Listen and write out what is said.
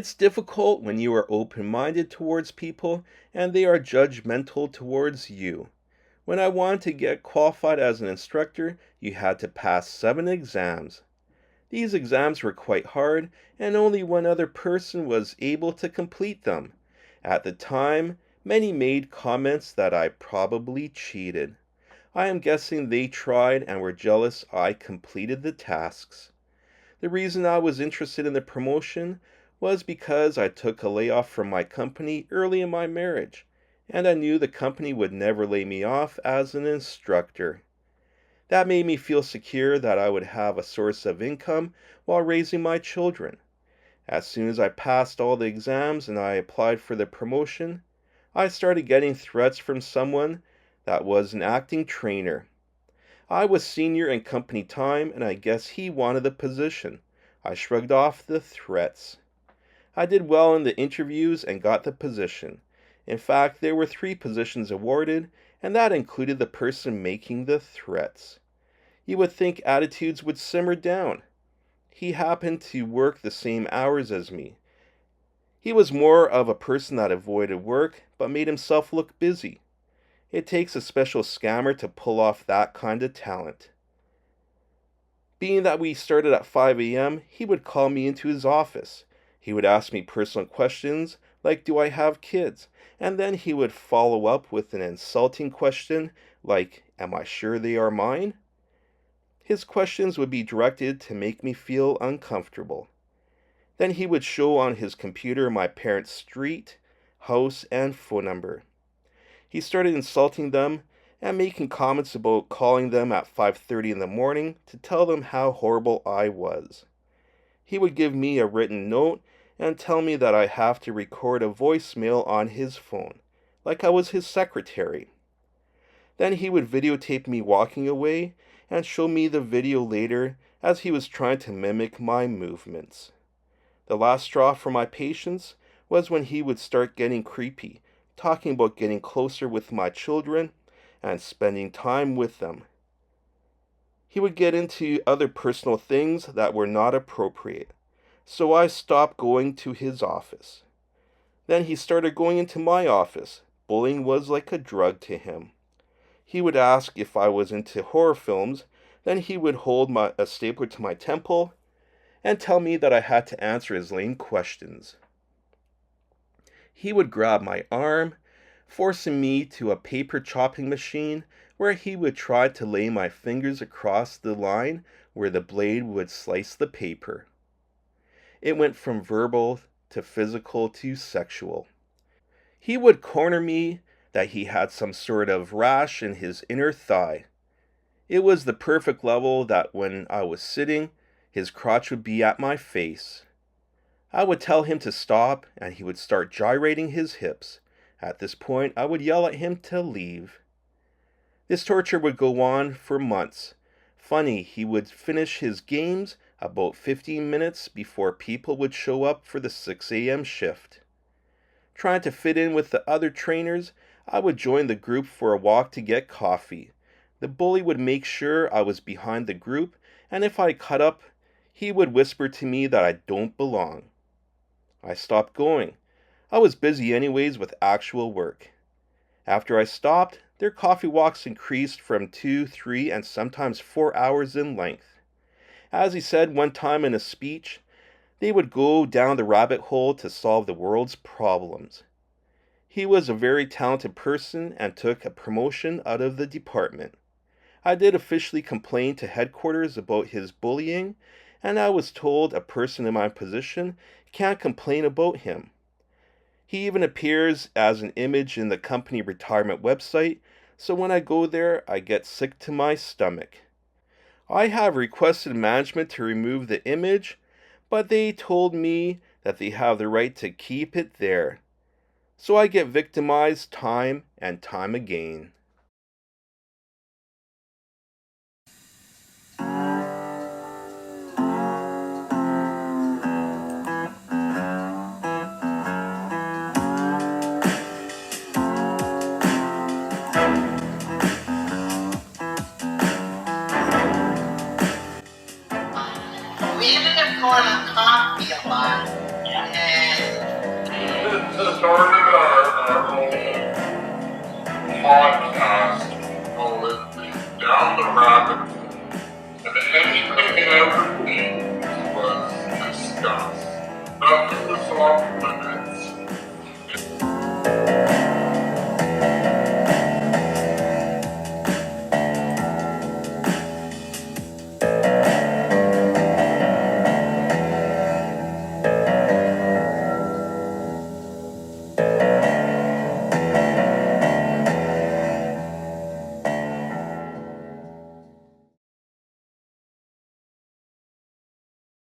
It's difficult when you are open-minded towards people and they are judgmental towards you. When I wanted to get qualified as an instructor, you had to pass 7 exams. These exams were quite hard, and only one other person was able to complete them. At the time, many made comments that I probably cheated. I am guessing they tried and were jealous I completed the tasks. The reason I was interested in the promotion was because I took a layoff from my company early in my marriage, and I knew the company would never lay me off as an instructor. That made me feel secure that I would have a source of income while raising my children. As soon as I passed all the exams and I applied for the promotion, I started getting threats from someone that was an acting trainer. I was senior in company time and I guess he wanted the position. I shrugged off the threats. I did well in the interviews and got the position. In fact, there were 3 positions awarded, and that included the person making the threats. You would think attitudes would simmer down. He happened to work the same hours as me. He was more of a person that avoided work, but made himself look busy. It takes a special scammer to pull off that kind of talent. Being that we started at 5 a.m., he would call me into his office. He would ask me personal questions like, do I have kids? And then he would follow up with an insulting question like, am I sure they are mine? His questions would be directed to make me feel uncomfortable. Then he would show on his computer my parents' street, house, and phone number. He started insulting them and making comments about calling them at 5:30 in the morning to tell them how horrible I was. He would give me a written note and tell me that I have to record a voicemail on his phone, like I was his secretary. Then he would videotape me walking away and show me the video later as he was trying to mimic my movements. The last straw for my patience was when he would start getting creepy, talking about getting closer with my children and spending time with them. He would get into other personal things that were not appropriate, so I stopped going to his office. Then he started going into my office. Bullying was like a drug to him. He would ask if I was into horror films, then he would hold a stapler to my temple and tell me that I had to answer his lame questions. He would grab my arm, forcing me to a paper chopping machine where he would try to lay my fingers across the line where the blade would slice the paper. It went from verbal to physical to sexual. He would corner me that he had some sort of rash in his inner thigh. It was the perfect level that when I was sitting, his crotch would be at my face. I would tell him to stop, and he would start gyrating his hips. At this point, I would yell at him to leave. This torture would go on for months. Funny, he would finish his games about 15 minutes before people would show up for the 6 a.m. shift. Trying to fit in with the other trainers, I would join the group for a walk to get coffee. The bully would make sure I was behind the group, and if I cut up, he would whisper to me that I don't belong. I stopped going. I was busy anyways with actual work. After I stopped, their coffee walks increased from 2, 3, and sometimes 4 hours in length. As he said one time in a speech, they would go down the rabbit hole to solve the world's problems. He was a very talented person and took a promotion out of the department. I did officially complain to headquarters about his bullying, and I was told a person in my position can't complain about him. He even appears as an image in the company retirement website, so when I go there, I get sick to my stomach. I have requested management to remove the image, but they told me that they have the right to keep it there. So I get victimized time and time again.